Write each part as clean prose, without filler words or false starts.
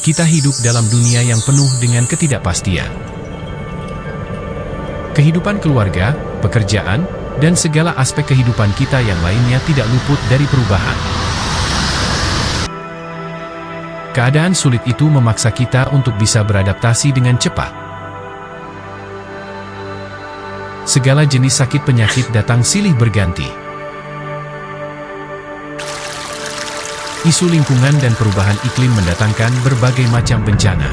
kita hidup dalam dunia yang penuh dengan ketidakpastian. Kehidupan keluarga, pekerjaan, dan segala aspek kehidupan kita yang lainnya tidak luput dari perubahan. Keadaan sulit itu memaksa kita untuk bisa beradaptasi dengan cepat. Segala jenis sakit penyakit datang silih berganti. Isu lingkungan dan perubahan iklim mendatangkan berbagai macam bencana.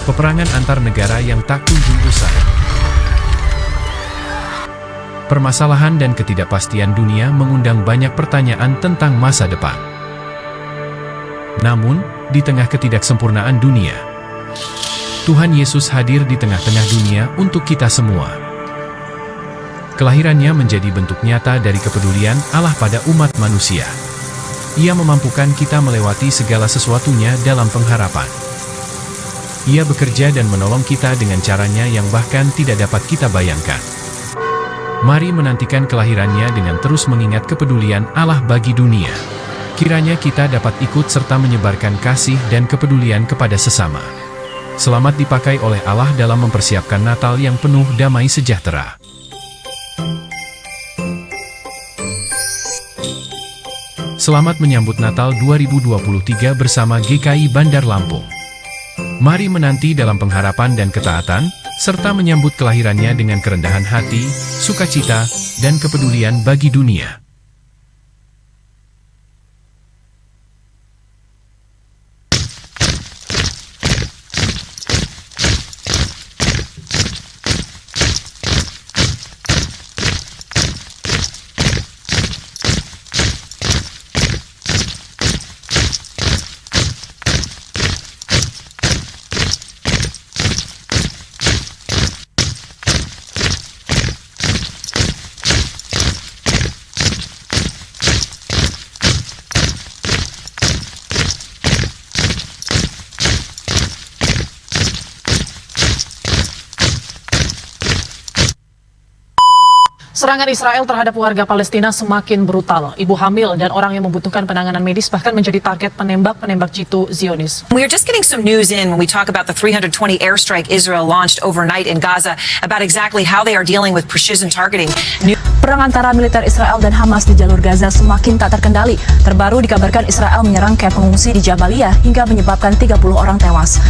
Peperangan antar negara yang tak kunjung usai. Permasalahan dan ketidakpastian dunia mengundang banyak pertanyaan tentang masa depan. Namun, di tengah ketidaksempurnaan dunia, Tuhan Yesus hadir di tengah-tengah dunia untuk kita semua. Kelahirannya menjadi bentuk nyata dari kepedulian Allah pada umat manusia. Ia memampukan kita melewati segala sesuatunya dalam pengharapan. Ia bekerja dan menolong kita dengan caranya yang bahkan tidak dapat kita bayangkan. Mari menantikan kelahirannya dengan terus mengingat kepedulian Allah bagi dunia. Kiranya kita dapat ikut serta menyebarkan kasih dan kepedulian kepada sesama. Selamat dipakai oleh Allah dalam mempersiapkan Natal yang penuh damai sejahtera. Selamat menyambut Natal 2023 bersama GKI Bandar Lampung. Mari menanti dalam pengharapan dan ketaatan, serta menyambut kelahirannya dengan kerendahan hati, sukacita, dan kepedulian bagi dunia. Serangan Israel terhadap warga Palestina semakin brutal. Ibu hamil dan orang yang membutuhkan penanganan medis bahkan menjadi target penembak-penembak jitu Zionis. We are just getting some news in when we talk about the 320 airstrike Israel launched overnight in Gaza about exactly how they are dealing with precision targeting. Perang antara militer Israel dan Hamas di jalur Gaza semakin tak terkendali. Terbaru dikabarkan Israel menyerang kamp pengungsi di Jabalia hingga menyebabkan 30 orang tewas.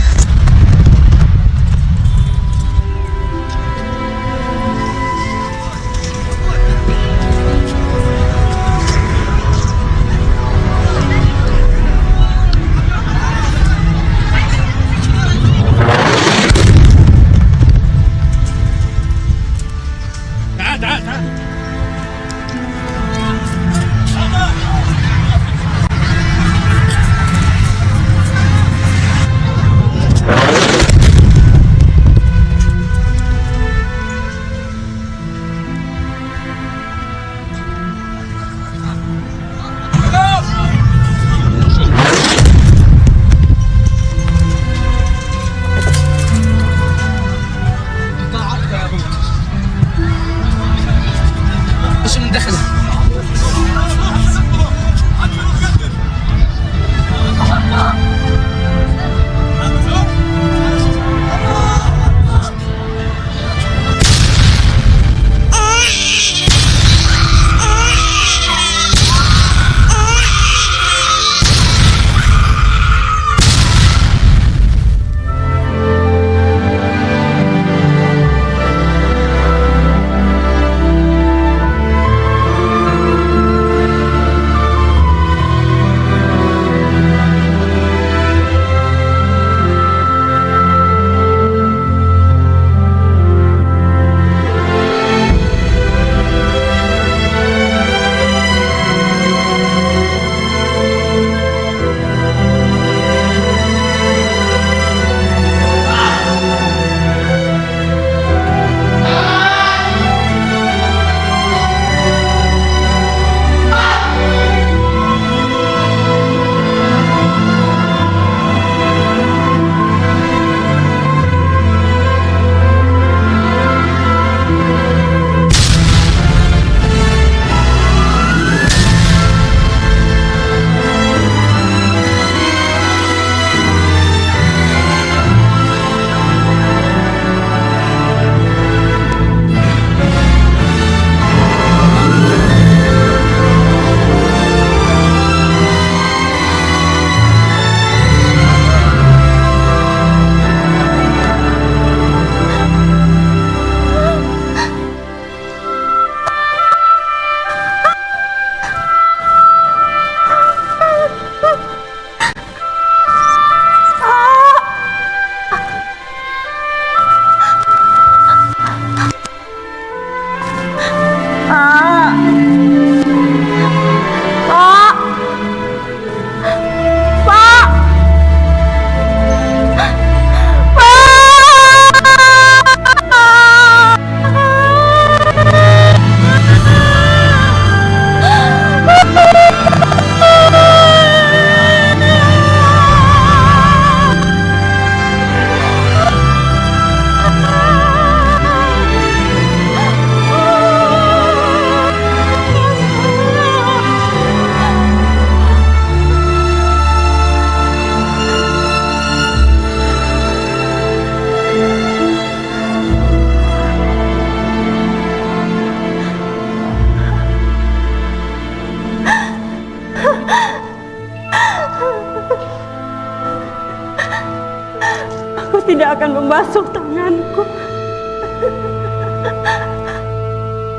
membasuh tanganku.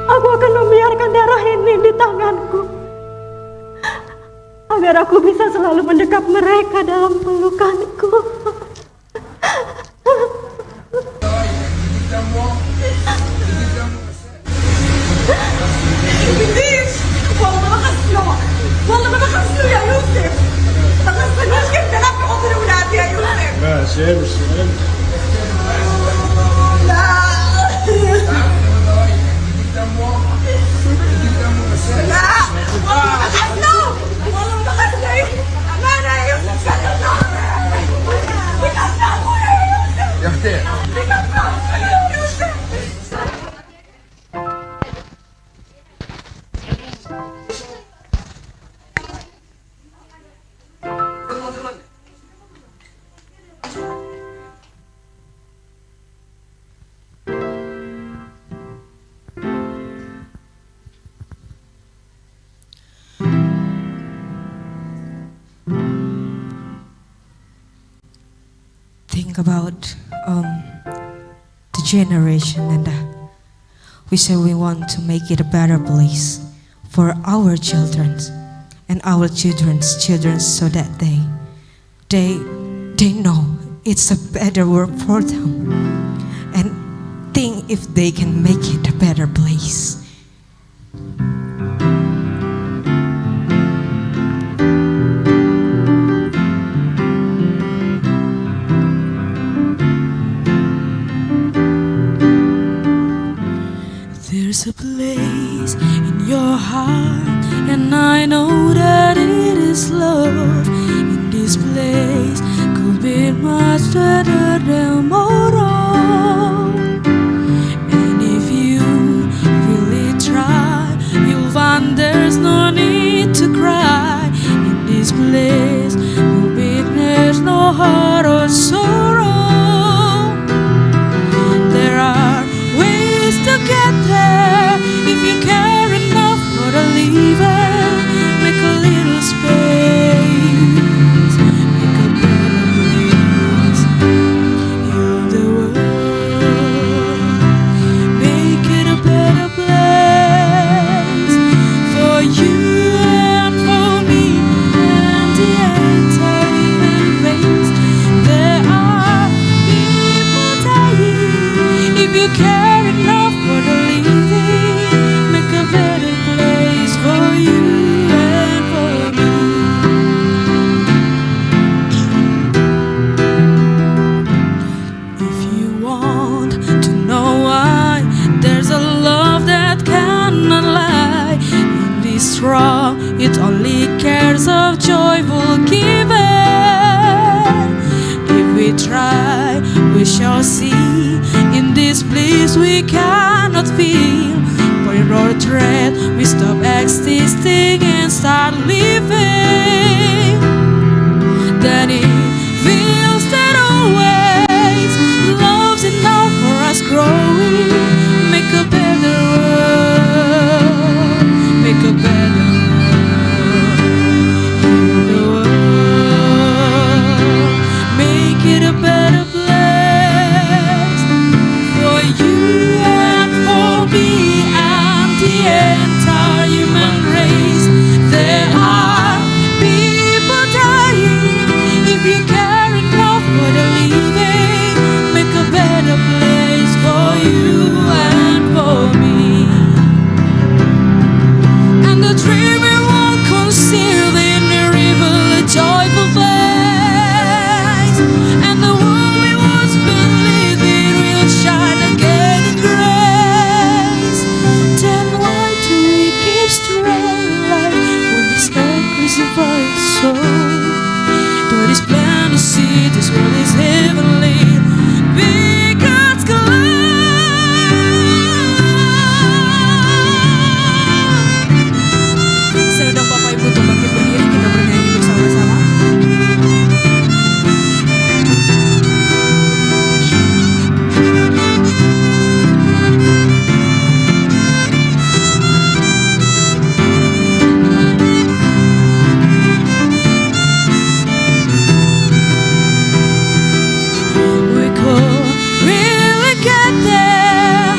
Aku akan membiarkan darah ini di tanganku, agar aku bisa selalu mendekap mereka dalam pelukanku. والله ما بخسوا يا يوسف، ما تخسرناش كيف تلعب عمر ولادي يا يوسف. ماشي بالسلام. لا لا والله ما بخسوا، والله ما بخسوا. أمانة يا يوسف، بكسروا يا يوسف، يا اختي بكسروا يا يوسف. Think about the generation, and we say we want to make it a better place for our children and our children's children, so that they know it's a better world for them, and think if they can make it a better place. There's a place in your heart, and I know that it is love. In this place could be much better than tomorrow. And if you really try, you'll find there's no need to cry. In this place will be there's no heart or sorrow. There are ways to get there if you care enough for the living. Make a little space, make a better place. Heal the world, make it a better place for you and for me and the entire human race. There are people dying. If you care enough for the living, make a better place for you and for me. If you want to know why, there's a love that cannot lie. In this world, it only cares of joyful giving. If we try, we shall see. In this place we cannot feel. For your threat, we stop existing and start living. Then it feels that always love's enough for us growing. Make a better world, make a better world. Heal the world, make it a better place for you and for me and the entire human race. There are get there,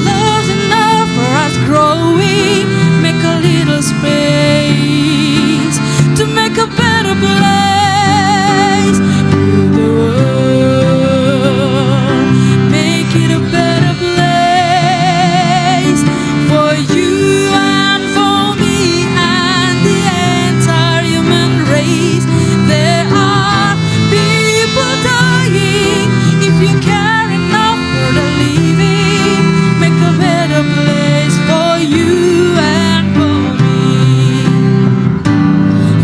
love's enough for us growing. Make a little space to make a better place. Heal the world, make it a better place for you and for me and the entire human race. There are people dying. If you care enough for the living, make a better place for you and for me.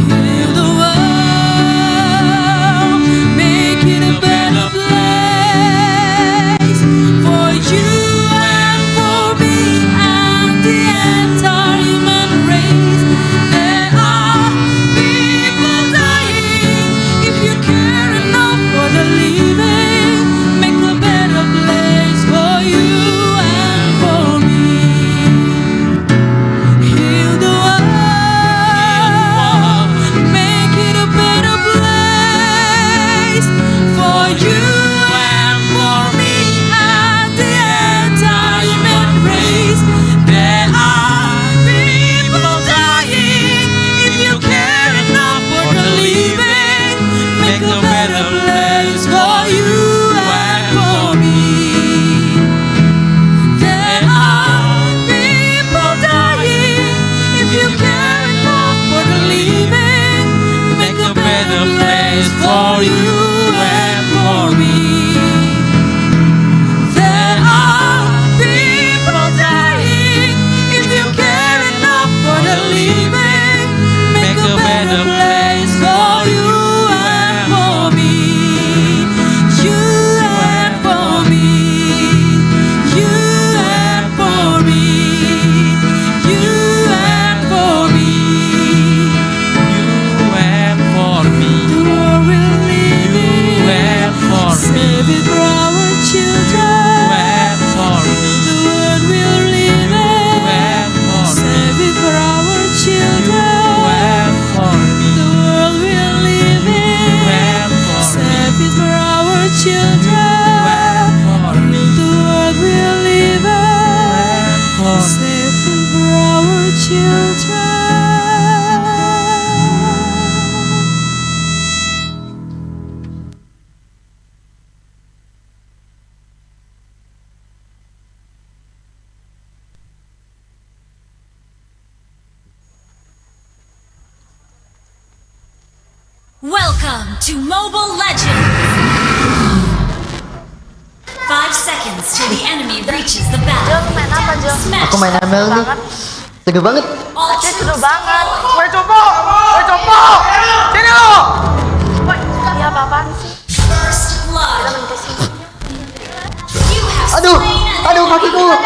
Heal the world, make it a better place for you and for me and the entire human race. There are people dying. If you care enough for the living, make a better place for you and for me. Heal the world, make it a better place for you and for me and the entire human race. There are people dying. If you care enough for the living, make a better place for you and for me. There are people dying. If you care enough for the living, make a better place for you and for me. There are people dying. If you care enough for the living, make a better place for you and for me. You and for me. You and for me. You and for me. You and for me. The world we're living. You and for me. Save it for our children. You and for me. The world we're living. You and for me. Save it for our children. You and for me. The world we're living. You and for me. Save it for our children. You and for me. The world we're living. for me. Save it for our children. Welcome to Mobile Legends! 5 seconds till the enemy reaches the battle. Smash Aku main ML nih. Seger banget. all troops banget. deployed. Woi Copo! Woi Copo! Sini lo! Iya apaan sih? First blood. You have Aduh, slain an aduh enemy. kakiku. Mega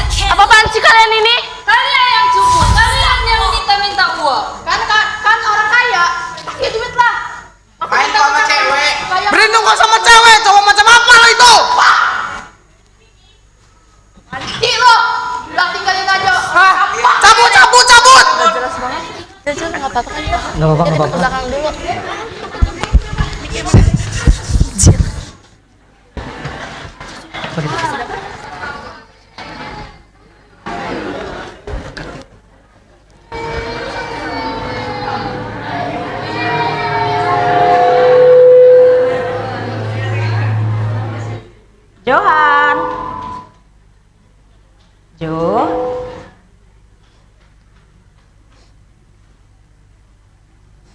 kill. Apaan sih kalian ini? Kalian yang cupu, kalian yang minta uang. Kan orang kaya, pakai duit lah. Main sama cewek. Kayak Berlindung kok sama cewek, cowok macam apa lo itu? mati lo, lah tinggalin aja. Cabut, cabut, cabut! Gak jelas banget. Jajan nggak apa-apa kan? Nggak apa-apa, Jadi nggak ke apa-apa. belakang dulu. Johan. Jo.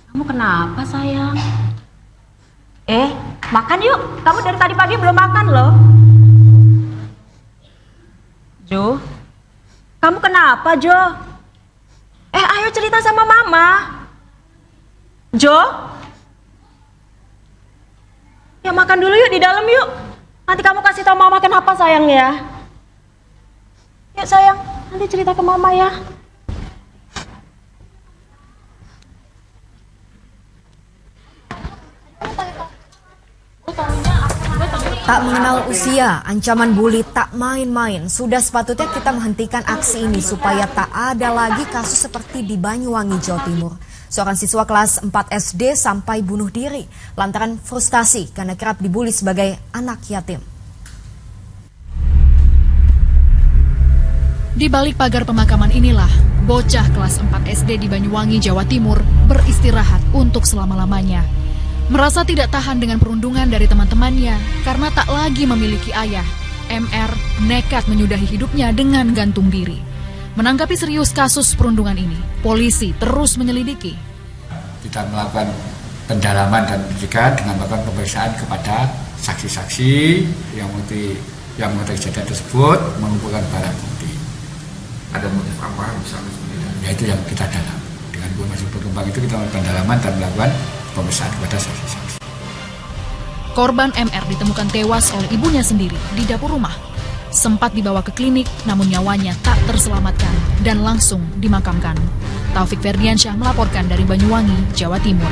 Kamu kenapa sayang? Makan yuk. Kamu dari tadi pagi belum makan loh. Jo. Kamu kenapa, Jo? Ayo cerita sama mama. Jo. Ya makan dulu yuk di dalam yuk. Nanti kamu kasih tahu mama kenapa sayang ya. Yuk sayang, nanti cerita ke mama ya. Tak mengenal usia, ancaman bully tak main-main. Sudah sepatutnya kita menghentikan aksi ini supaya tak ada lagi kasus seperti di Banyuwangi, Jawa Timur. Seorang siswa kelas 4 SD sampai bunuh diri lantaran frustasi karena kerap dibully sebagai anak yatim. Di balik pagar pemakaman inilah, bocah kelas 4 SD di Banyuwangi, Jawa Timur beristirahat untuk selama-lamanya. Merasa tidak tahan dengan perundungan dari teman-temannya karena tak lagi memiliki ayah, MR nekat menyudahi hidupnya dengan gantung diri. Menanggapi serius kasus perundungan ini, polisi terus menyelidiki. Kita melakukan pendalaman dan penyidikan dengan melakukan pemeriksaan kepada saksi-saksi yang mengetahui kejadian tersebut, mengumpulkan barang bukti. Ada motif apa misalnya? Ya itu yang kita dalam. Dengan informasi berkembang itu kita melakukan pendalaman dan melakukan pemeriksaan kepada saksi-saksi. Korban MR ditemukan tewas oleh ibunya sendiri di dapur rumah. Sempat dibawa ke klinik, namun nyawanya tak terselamatkan dan langsung dimakamkan. Taufik Ferdiansyah melaporkan dari Banyuwangi, Jawa Timur.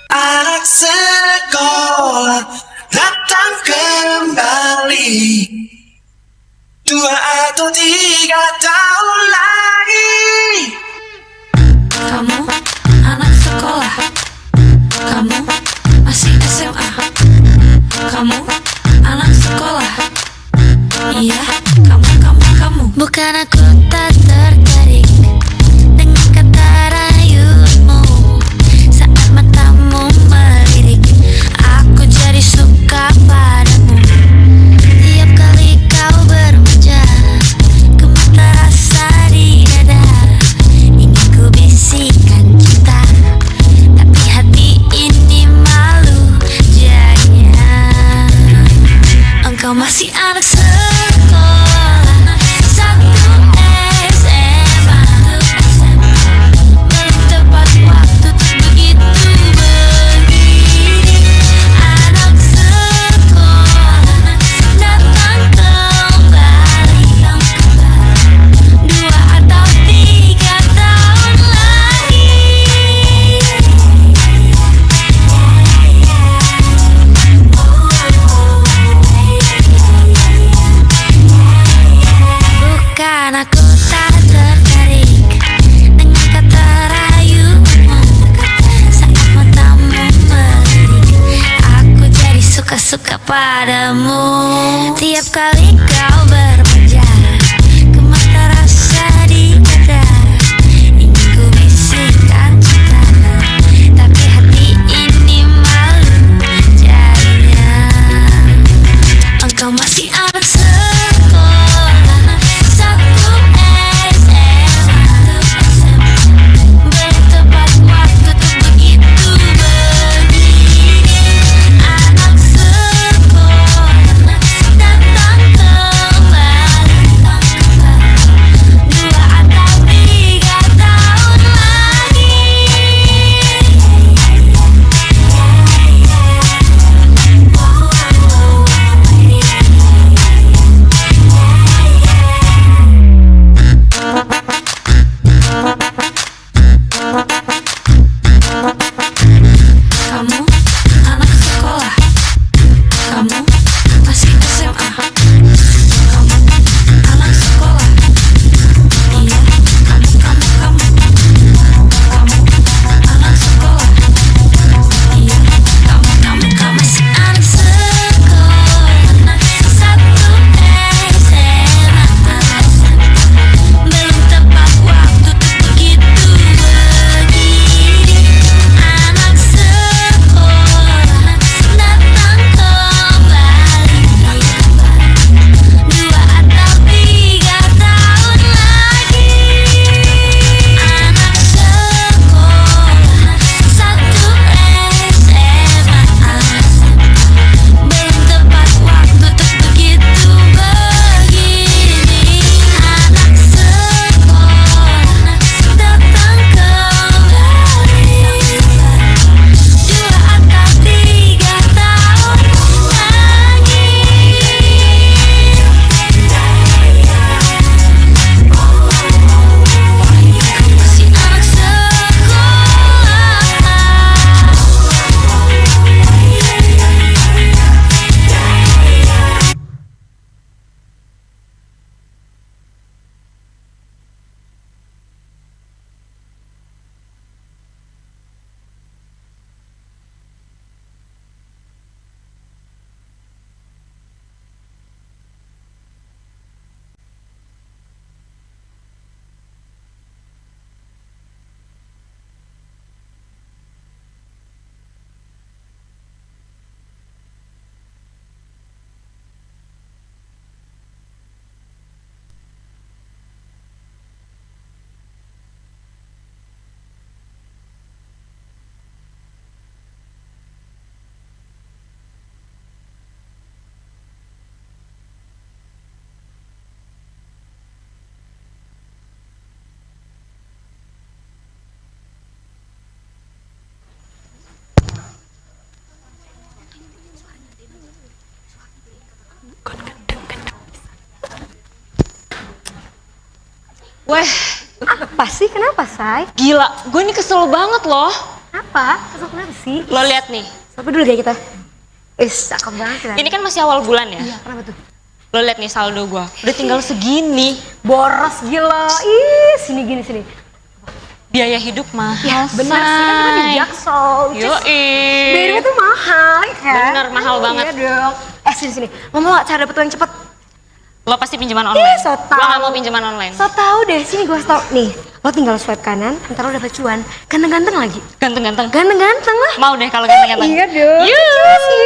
Anak sekolah datang kembali 2 atau 3 tahun lagi. Kamu anak sekolah, kamu masih SMA. Kamu anak sekolah, iya kamu. Bukan aku tak tertarik dengan kata rayumu saat matamu melirik. Aku jadi suka padamu. Tiap kali kau bermanja, gemetar rasa di dada. Ingin ku bisikan cinta, tapi hati ini malu jadinya. Engkau masih anak sekolah, 1 SMA. Belum tepat waktu untuk begitu berdiri. Anak sekolah datang kembali 2 atau 3 tahun lagi. Bukan aku tak tertarik dengan kata rayumu saat matamu melirik. Aku jadi suka-suka padamu. Tiap kali kau bermanja, gemetar rasa di dada. Ingin ku bisikan cinta, tapi hati ini malu jadinya. Engkau masih anak sekolah, 1 SMA. Belum tepat waktu untuk begitu berdiri. Anak sekolah datang kembali 2 atau 3 tahun lagi. Weh, apa sih? Kenapa, Say? Gila, gue ini kesel banget loh. Apa? Kesel kenapa sih? Lo lihat nih. Sampai dulu kayak kita. Cakep banget. Ini kan masih awal bulan ya? Iya, kenapa tuh? Lo lihat nih saldo gue, udah tinggal segini. Boros gila. Ih, sini gini sini. Biaya hidup mahal. Ya, benar sih kan kita di Jaksel. Yoi. Biaya tuh mahal, ya kan? Bener, mahal banget. Iya dong. Sini. Mau gak cara dapet uang cepet? Lo pasti pinjaman online. So tau. Gue gak mau pinjaman online. So tau deh, sini gue tau. Nih, lo tinggal swipe kanan, ntar lo dapet cuan. Ganteng-ganteng lagi. Ganteng-ganteng? Ganteng-ganteng lah. Mau deh kalau ganteng-ganteng. Iya dong. Yuuu.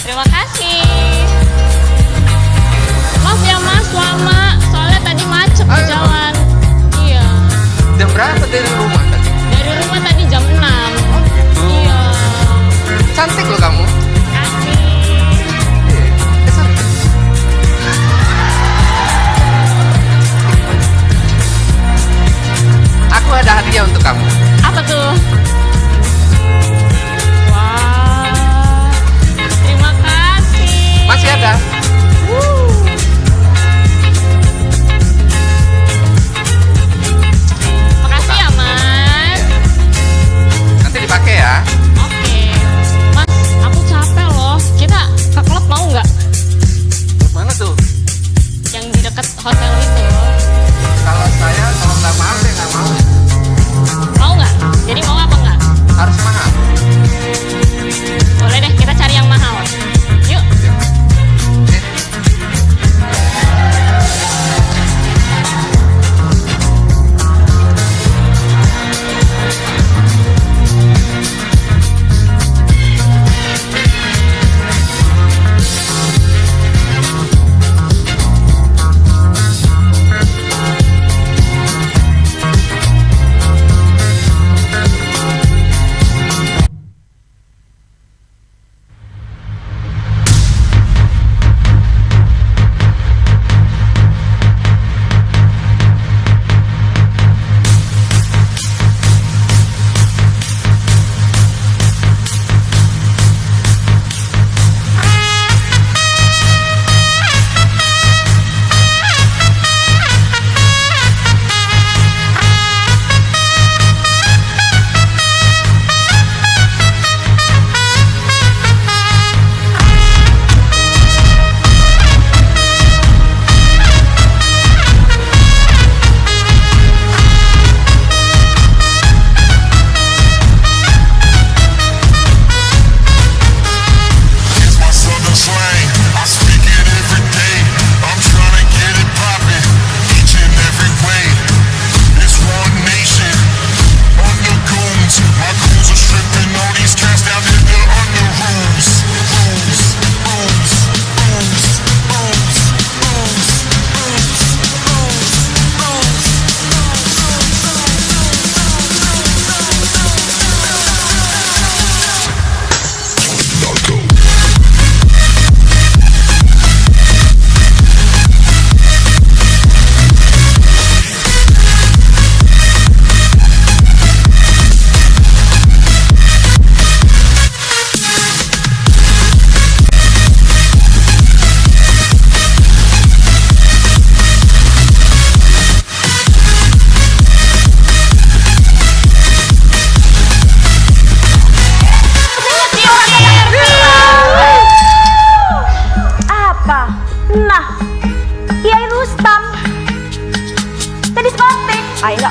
Terima kasih. Maaf ya mas, lama. Soalnya tadi macet di jalan. Iya. Jam berapa dari rumah tadi? Dari rumah tadi jam 6. Oh gitu. Iya. Cantik loh kamu. Kasih. Aku ada hadiah untuk kamu. Apa tuh? Wah. Terima kasih. Masih ada. Makasih ya mas. Nanti dipakai ya. Oke. Mas, aku capek loh. Kita ke klub mau nggak? Mana tuh? Yang di dekat hotel itu. Kalau nggak mau, saya nggak mau. Mau nggak? Jadi mau apa nggak?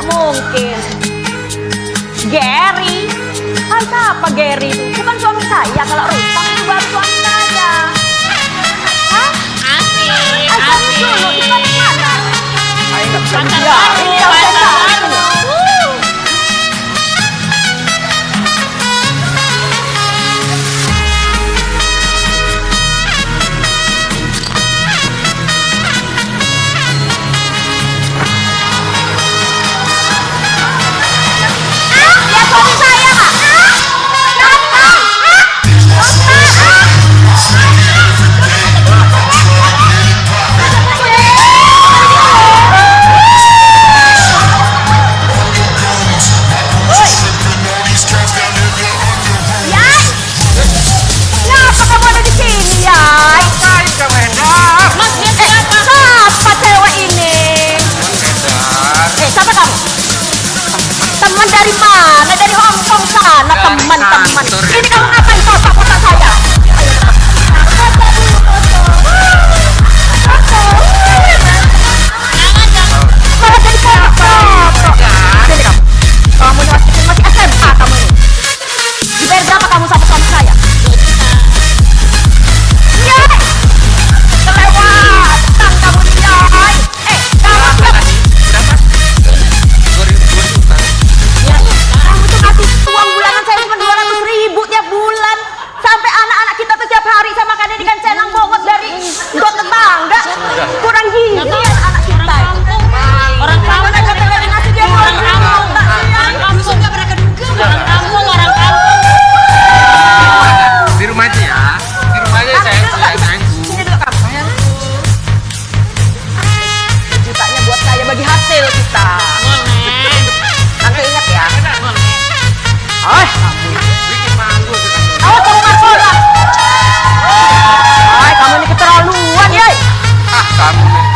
mungkin. Gary? Hai, siapa Gary itu? Bukan suami saya. Kalau Rustam itu baru suami saya. Hah? Asik. Asik dulu, di mana? Ayo nggak bisa Pacar dia. baru, Ini yang saya pacar tahu. baru. Ya suami saya, Kak. Yai, kenapa kamu ada di sini, Yai? Ngapain kamu, Edar? Mas, dia siapa? Siapa cewek ini? Edar. Siapa kamu? Teman dari mana? Dari Hongkong sana, Dari teman-teman. kantor. Ini kamu ngapain foto-foto saya? Malah jadi foto-foto. Sini kamu. Kamu ini masih SMA kamu ini. Dibayar berapa kamu sama suami saya? Yai! Kelewatan kamu nih, Yai. Kamu siapa? Berapa? 2.000 juta. Kamu tuh kasih uang bulanan saya cuma 200.000 tiap bulan. Sampai anak-anak kita tuh tiap hari saya makannya di cancelang bongot dari got tetangga. Kurang gizi anak kita. Orang kampung. Mana kata lagi ngasih dia Orang kampung. Orang kampung. Orang kampung. Orang kampung. Di rumah aja ya. Di rumah aja saya tunggu. Sini dulu kamu. Jutanya buat saya bagi hasil kita. Boleh. Nanti ingat ya. Boleh. Oh, Bikin malu aja kamu. awas kamu masuk lah. Ay, kamu ini keterlaluan, Yai. Ah, kamu nih.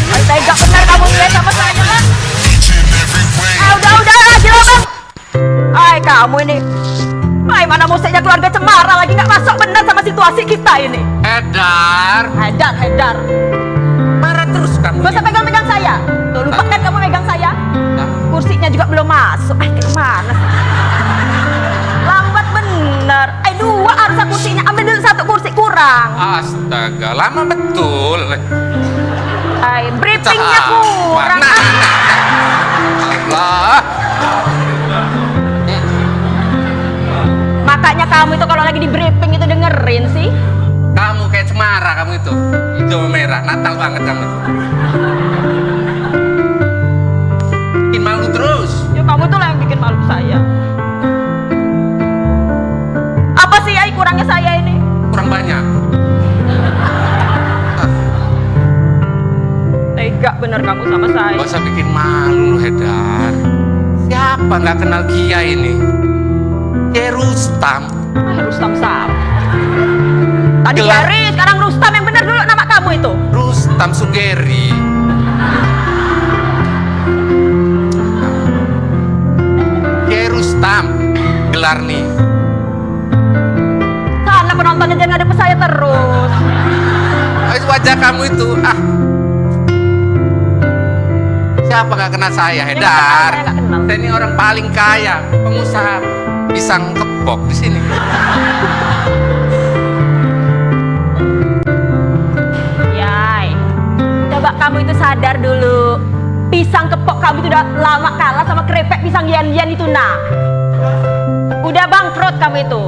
Ay, tega benar kamu ya sama saya kan? Udah lagi lah bang. Ay, kamu ini. Ay, mana musiknya keluarga cemara lagi nggak masuk benar sama situasi kita ini. Edar. Hedar. Marah terus kamu. Gak usah pegang-pegang saya. Tuh, lupa kan kamu pegang saya? Kursinya juga belum masuk. Ay, kemana sih? Lambat bener. Dua harusnya kursinya. Ambil dulu satu kursi kurang. Astaga, lama betul. Ay, briefingnya kurang. Allah. Makanya kamu itu kalau lagi di briefing itu dengerin sih. Kamu kayak cemara kamu itu. Hijau merah, Natal banget kamu itu. Bikin malu terus. Ya kamu tuh lah yang bikin malu saya. Apa sih Ai kurangnya saya ini? Kurang banyak. Tega bener kamu sama saya. Gak usah bikin malu, Hedar. Siapa nggak kenal Kia ini? Kia Rustam. Rustam Sam. Tadi Gelar- Gary, sekarang Rustam yang bener dulu nama kamu itu. Rustam Sugeri. Kia Rustam. Gelar nih. Sana penontonnya jangan ngadep ke saya terus. Wajah kamu itu, siapa gak kenal saya, Hedar? Saya nggak kenal. Saya ini orang paling kaya, pengusaha pisang kepok di sini. Yai, coba kamu itu sadar dulu. Pisang kepok kamu itu udah lama kalah sama kerepek pisang yen-yen itu nah. Udah bangkrut kamu itu.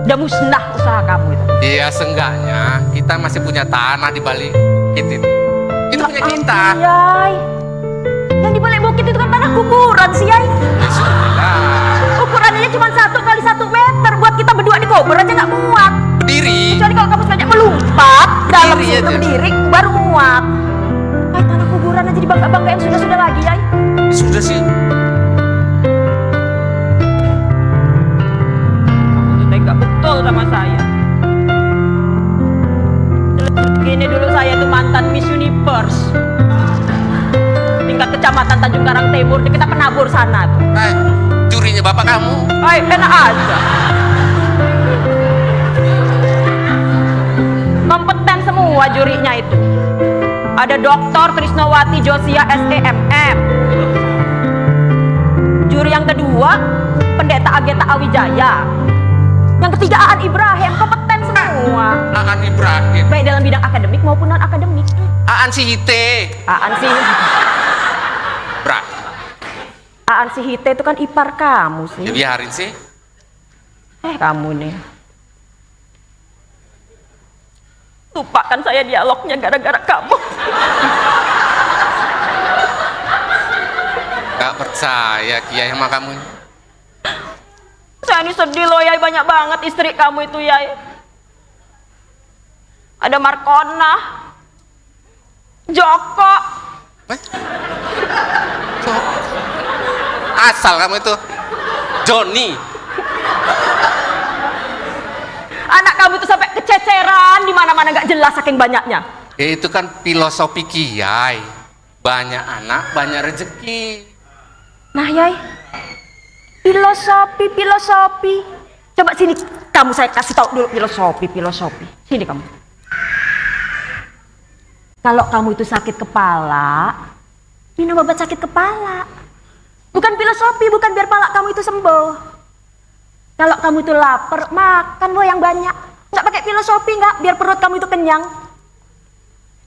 Udah musnah usaha kamu itu. Iya, seenggaknya kita masih punya tanah di balik bukit itu. Itu punya kita. Yai, yang di balik bukit itu kan tanah kuburan sih, Yai. Ya sudah. Ukurannya cuma 1 kali 1 meter. Buat kita berdua di kubur aja nggak muat. Berdiri. Kecuali kalau kamu sengaja melompat dalam Berdiri situ aja. berdiri baru muat. Ay, tanah kuburan aja dibangga-banggain sudah-sudah lagi, Yai. Sudah sih. Kamu tuh tega betul sama saya. Gini dulu saya tuh mantan Miss Universe. Kecamatan Tanjung Karang Timur di kita penabur sana tuh. Jurinya bapak kamu. Enak aja. Kompeten semua jurinya itu. Ada Dr. Trisnowati Josia SEMM. Juri yang kedua, Pendeta Ageta Awijaya. Yang ketiga Aan Ibrahim, kompeten semua. Aan Ibrahim. Baik dalam bidang akademik maupun non akademik. Aan Sihite. Aan Sihite itu kan ipar kamu sih. Ya biarin sih. Kamu nih. Lupakan saya dialognya gara-gara kamu. Gak percaya Kiai sama kamu. Saya ini sedih loh Yai, banyak banget istri kamu itu Yai. Ada Markona, Joko. Asal kamu itu Joni. Anak kamu itu sampai kececeran di mana-mana nggak jelas saking banyaknya. Ya itu kan filosofi Kiai. Banyak anak, banyak rezeki. Nah Yai, filosofi. Coba sini kamu saya kasih tahu dulu filosofi. Sini kamu. Kalau kamu itu sakit kepala, minum obat sakit kepala. Bukan filosofi, bukan biar pala kamu itu sembuh. Kalau kamu itu lapar, makan loh yang banyak. Nggak pakai filosofi nggak, biar perut kamu itu kenyang.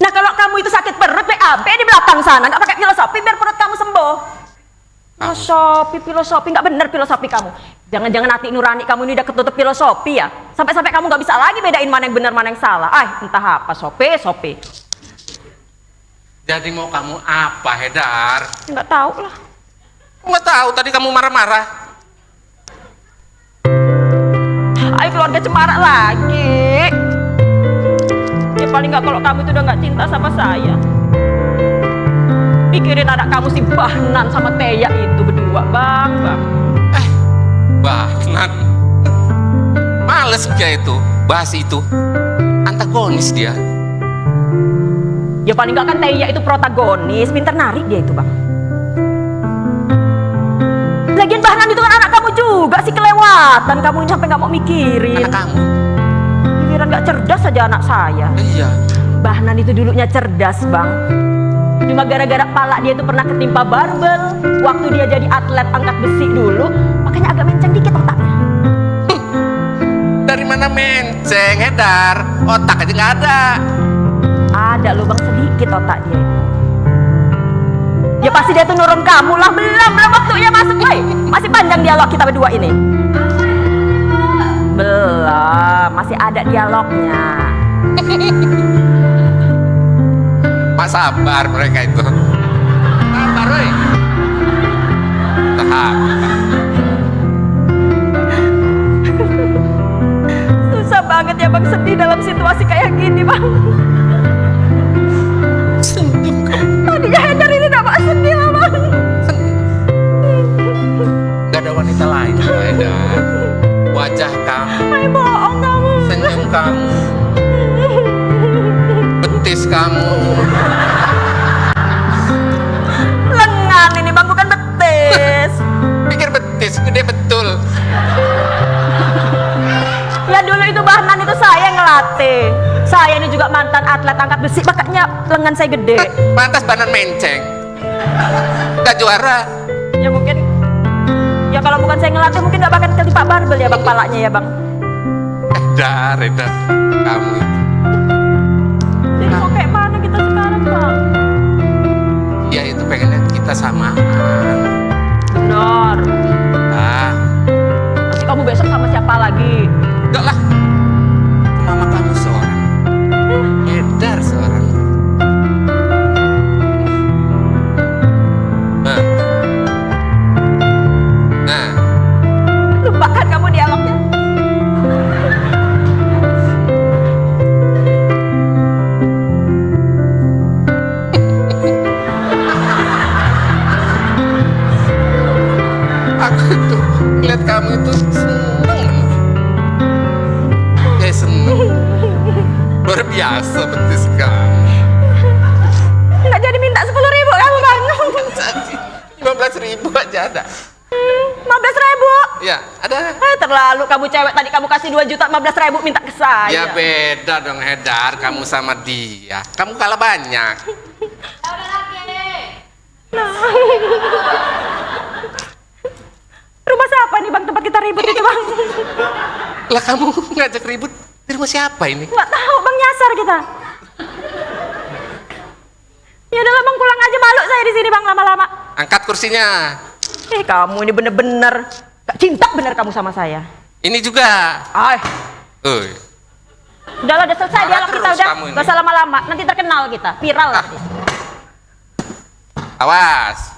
Nah kalau kamu itu sakit perut, BAB di belakang sana, nggak pakai filosofi biar perut kamu sembuh. Filosofi, nggak bener filosofi kamu. Jangan-jangan hati nurani kamu ini udah ketutup filosofi ya. Sampai-sampai kamu nggak bisa lagi bedain mana yang benar, mana yang salah. Entah apa, sopi. Jadi mau kamu apa, Hedar? Nggak tahu lah. Nggak tahu, tadi kamu marah-marah. Ayo keluarga cemara lagi. Ya paling nggak kalau kamu itu udah nggak cinta sama saya. Pikirin anak kamu si Bahnan sama Teya itu berdua, Bang. Bahnan. Males dia itu, bahas itu. Antagonis dia. Ya paling nggak kan Teya itu protagonis, pinter narik dia itu, Bang. Lagian Bahnan itu kan anak kamu juga sih, kelewatan kamu ini sampai nggak mau mikirin. Anak kamu? Pikiran nggak cerdas saja anak saya. Iya. Bahnan itu dulunya cerdas, Bang. Cuma gara-gara pala dia itu pernah ketimpa barbel waktu dia jadi atlet angkat besi dulu, makanya agak menceng dikit otaknya. Dari mana menceng, Hedar? Otak aja nggak ada. Ada lubang sedikit otak dia itu. Ya pasti dia tuh nurun kamu lah. Belum waktunya masuk, woy. Masih panjang dialog kita berdua ini. Belum, masih ada dialognya. Mak sabar mereka itu. Sabar, woy. Tahap. Susah banget ya Bang, sedih dalam situasi kayak gini, Bang. Tadinya Hedar ini nampak sedih lah, Bang. Gak ada wanita lain, Hedar. Wajah kamu, bohong kamu, senyum kamu, betis kamu. Lengan ini Bang, bukan betis. Pikir betis, gede betul. Ya dulu itu Bahnan itu saya yang ngelatih. Saya ini juga mantan atlet angkat besi, makanya lengan saya gede. Pantas Bahnan menceng. Gak juara. Ya mungkin, ya kalau bukan saya ngelatih mungkin gak bakal ketimpa barbel ya Bang, palanya ya Bang. Hedar, kamu. Jadi mau kayak mana kita sekarang, Bang? Dia itu pengennya kita samaan. Benar. Nanti kamu besok sama siapa lagi? Enggak lah. Mama kamu seorang. Hedar seorang. Nah. Lupakan kamu dialognya. Aku tuh lihat kamu itu seneng. Kayak seneng. Luar biasa betis kamu. Nggak jadi minta 10.000 kamu Bang. 15.000 aja ada. 15.000? Ya, ada. Terlalu kamu cewek, tadi kamu kasih 2 juta 15.000 minta ke saya. Ya beda dong Hedar, kamu sama dia. Kamu kalah banyak. Nah. Rumah siapa nih bang tempat kita ribut itu bang? Lah kamu ngajak ribut di rumah siapa ini? Nggak tahu bang, nyasar kita. Ya udah bang, pulang aja, malu saya di sini bang lama-lama. Angkat kursinya. Kamu ini bener-bener gak cinta bener kamu sama saya. Ini juga. Uy. Udahlah, udah selesai dialog kita, udah. kamu ini. Gak usah lama-lama, nanti terkenal kita, viral nanti. Awas.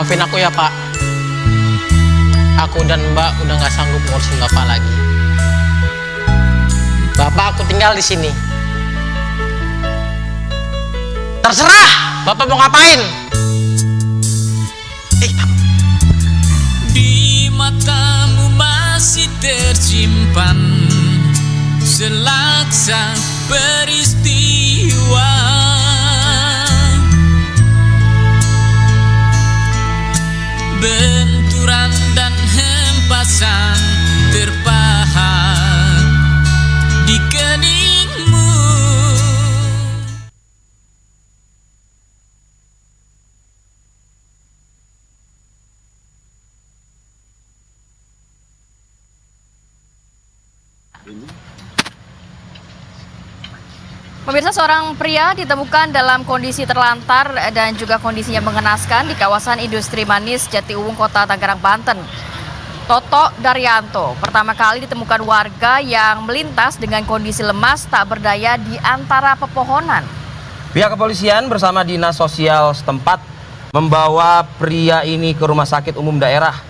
Maafin aku ya Pak. Aku dan Mbak udah nggak sanggup ngurusin Bapak lagi. Bapak aku tinggal di sini. Terserah Bapak mau ngapain. Di matamu masih tersimpan selaksa peristiwa, benturan dan hempasan terpahat di keningmu. Pemirsa, seorang pria ditemukan dalam kondisi terlantar dan juga kondisinya mengenaskan di kawasan industri manis Jatiuwung, Kota Tangerang, Banten. Toto Daryanto pertama kali ditemukan warga yang melintas dengan kondisi lemas tak berdaya di antara pepohonan. Pihak kepolisian bersama dinas sosial setempat membawa pria ini ke rumah sakit umum daerah.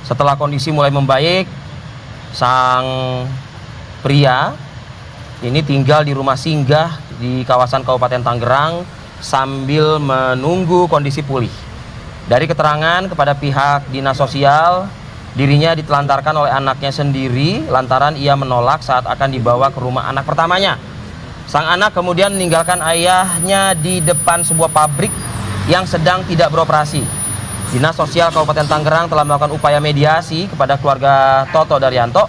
Setelah kondisi mulai membaik, sang pria ini tinggal di rumah singgah di kawasan Kabupaten Tangerang sambil menunggu kondisi pulih. Dari keterangan kepada pihak dinas sosial, dirinya ditelantarkan oleh anaknya sendiri lantaran ia menolak saat akan dibawa ke rumah anak pertamanya. Sang anak kemudian meninggalkan ayahnya di depan sebuah pabrik yang sedang tidak beroperasi. Dinas Sosial Kabupaten Tangerang telah melakukan upaya mediasi kepada keluarga Toto Daryanto.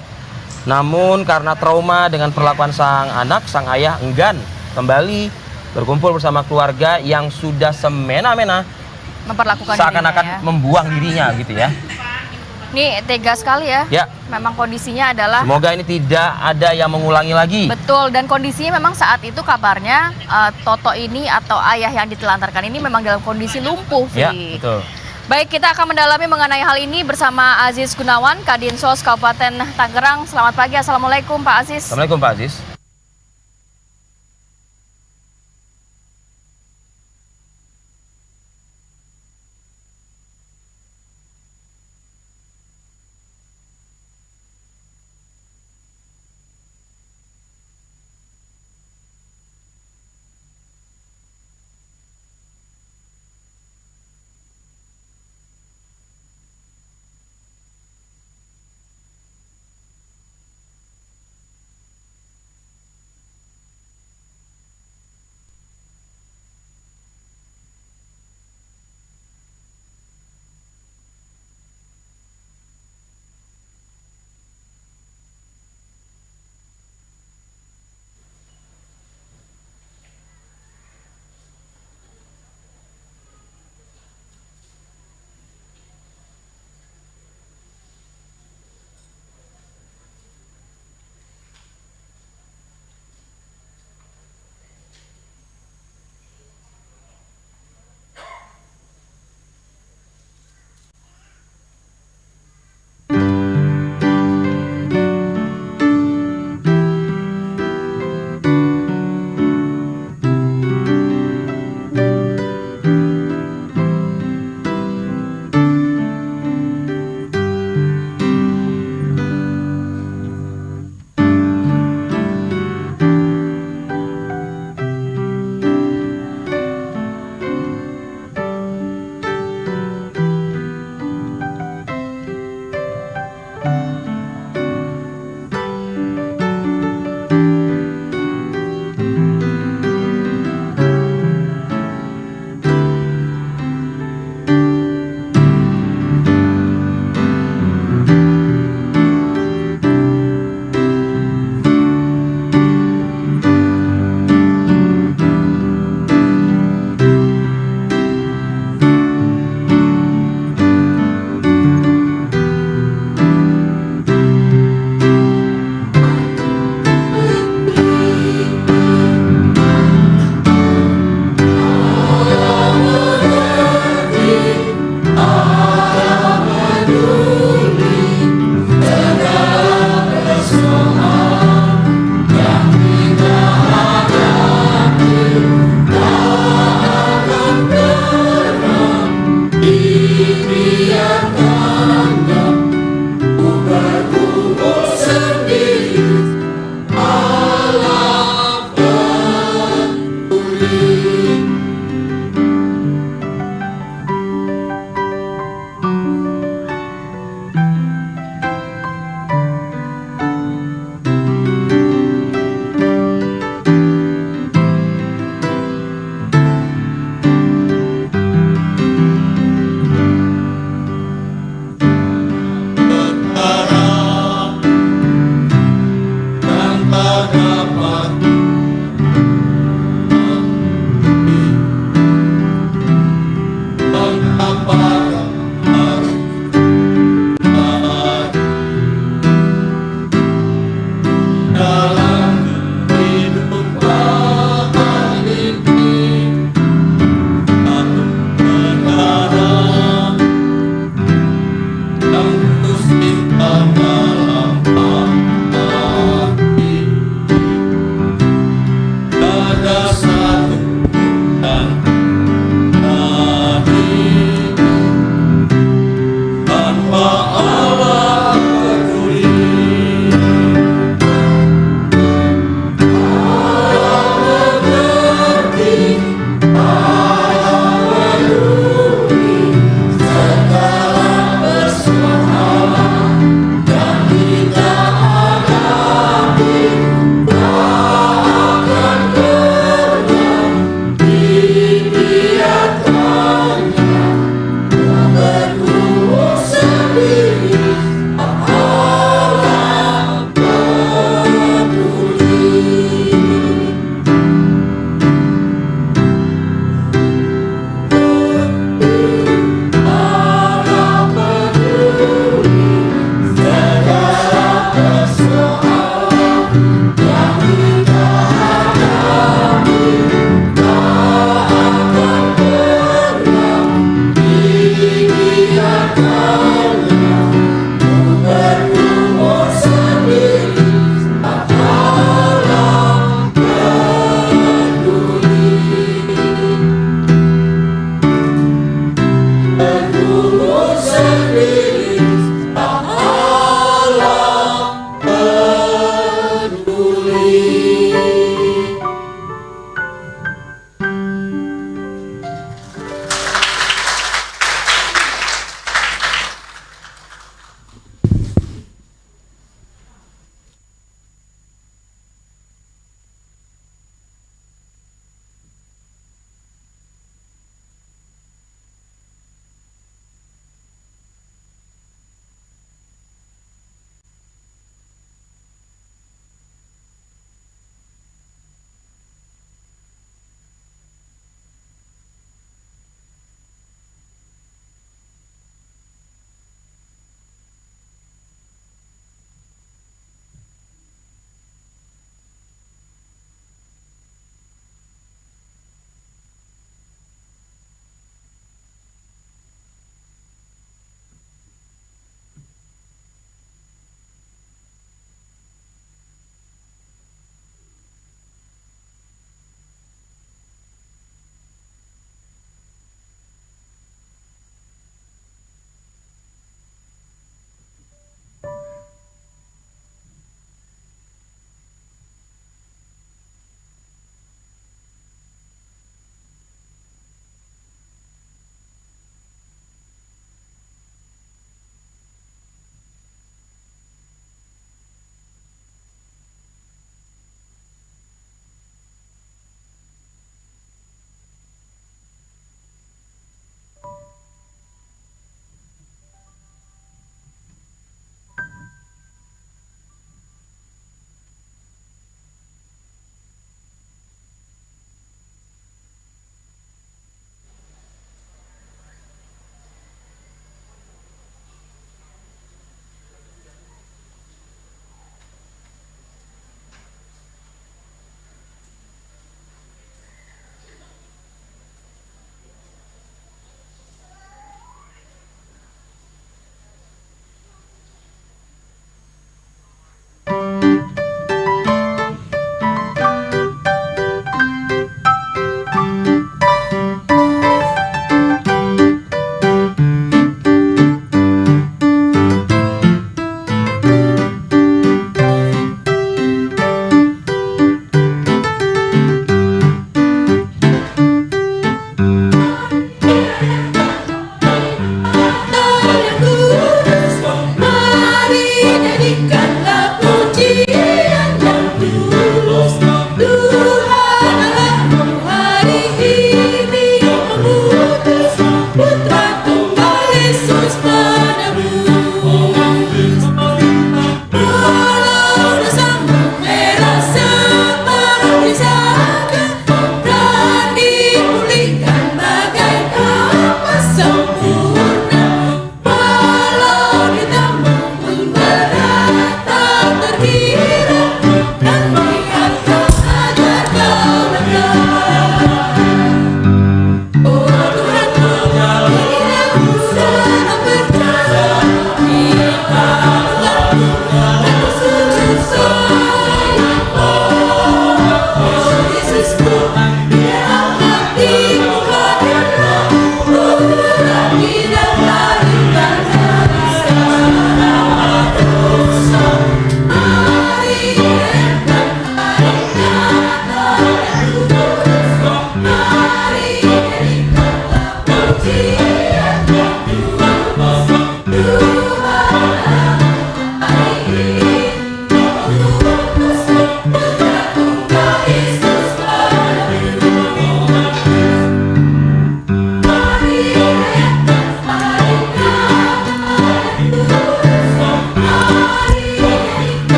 Namun karena trauma dengan perlakuan sang anak, sang ayah enggan kembali berkumpul bersama keluarga yang sudah semena-mena Memperlakukan seakan-akan dirinya, ya. membuang dirinya gitu ya. Ini tega sekali ya. Ya. Memang kondisinya adalah Semoga ini tidak ada yang mengulangi lagi. betul, dan kondisinya memang saat itu kabarnya Toto ini atau ayah yang ditelantarkan ini memang dalam kondisi lumpuh. Ya, Fi. betul. Baik, kita akan mendalami mengenai hal ini bersama Aziz Gunawan, Kadinsos Kabupaten Tangerang. Selamat pagi, Assalamualaikum Pak Aziz. Assalamualaikum Pak Aziz. Di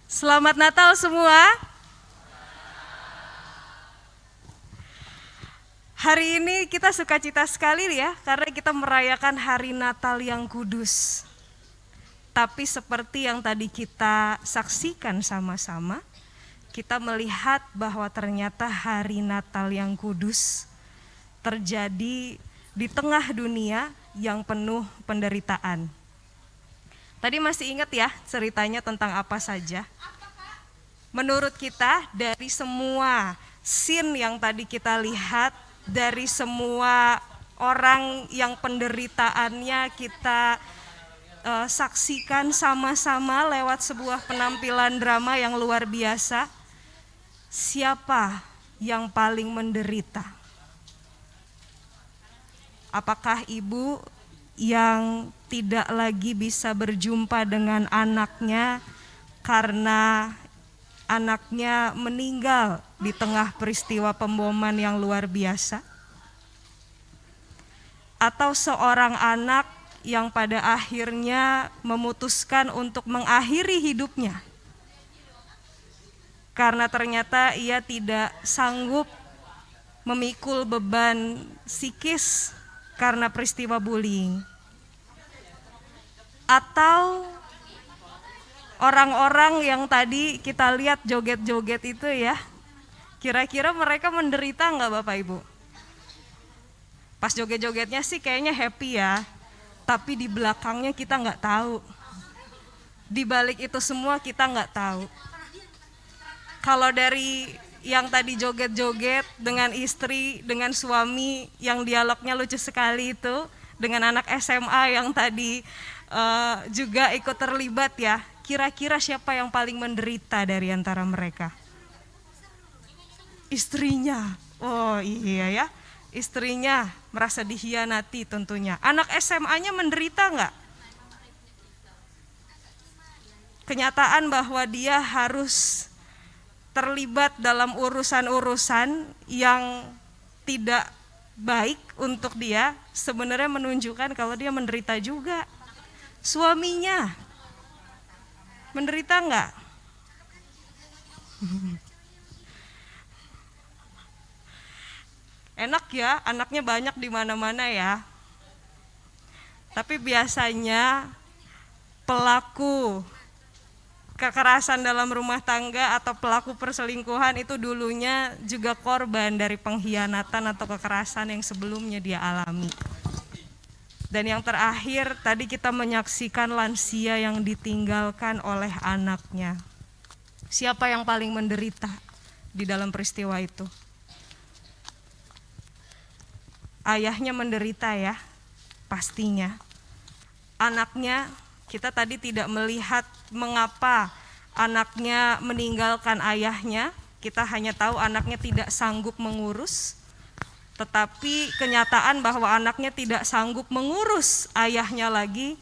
Selamat Natal semua. Hari ini kita sukacita sekali ya, karena kita merayakan hari Natal yang kudus. Tapi seperti yang tadi kita saksikan sama-sama, kita melihat bahwa ternyata hari Natal yang kudus terjadi di tengah dunia yang penuh penderitaan. Tadi masih ingat ya ceritanya tentang apa saja? Menurut kita dari semua scene yang tadi kita lihat, dari semua orang yang penderitaannya kita saksikan sama-sama lewat sebuah penampilan drama yang luar biasa, siapa yang paling menderita? Apakah ibu yang tidak lagi bisa berjumpa dengan anaknya karena anaknya meninggal di tengah peristiwa pemboman yang luar biasa? Atau seorang anak yang pada akhirnya memutuskan untuk mengakhiri hidupnya karena ternyata ia tidak sanggup memikul beban psikis karena peristiwa bullying? Atau orang-orang yang tadi kita lihat joget-joget itu ya, kira-kira mereka menderita nggak Bapak Ibu? Pas joget-jogetnya sih kayaknya happy ya, tapi di belakangnya kita nggak tahu. Di balik itu semua kita nggak tahu. Kalau dari yang tadi joget-joget dengan istri, dengan suami yang dialognya lucu sekali itu, dengan anak SMA yang tadi juga ikut terlibat ya, kira-kira siapa yang paling menderita dari antara mereka? Istrinya. Oh iya ya, istrinya merasa dikhianati tentunya. Anak SMA-nya menderita nggak? Kenyataan bahwa dia harus terlibat dalam urusan-urusan yang tidak baik untuk dia, sebenarnya menunjukkan kalau dia menderita juga. Suaminya menderita nggak? Enak ya, anaknya banyak di mana-mana ya. Tapi biasanya pelaku kekerasan dalam rumah tangga atau pelaku perselingkuhan itu dulunya juga korban dari pengkhianatan atau kekerasan yang sebelumnya dia alami. Dan yang terakhir, tadi kita menyaksikan lansia yang ditinggalkan oleh anaknya. Siapa yang paling menderita di dalam peristiwa itu? Ayahnya menderita ya, pastinya. Anaknya, kita tadi tidak melihat mengapa anaknya meninggalkan ayahnya. Kita hanya tahu anaknya tidak sanggup mengurus. Tetapi kenyataan bahwa anaknya tidak sanggup mengurus ayahnya lagi,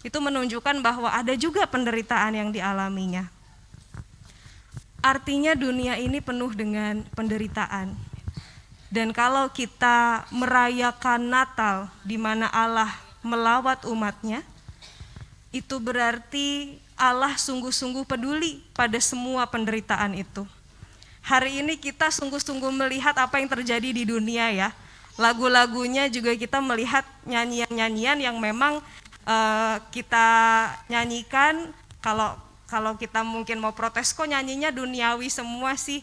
itu menunjukkan bahwa ada juga penderitaan yang dialaminya. Artinya dunia ini penuh dengan penderitaan. Dan kalau kita merayakan Natal di mana Allah melawat umatnya, itu berarti Allah sungguh-sungguh peduli pada semua penderitaan itu. Hari ini kita sungguh-sungguh melihat apa yang terjadi di dunia ya. Lagu-lagunya juga kita melihat nyanyian-nyanyian yang memang kita nyanyikan. Kalau kita mungkin mau protes, kok nyanyinya duniawi semua sih.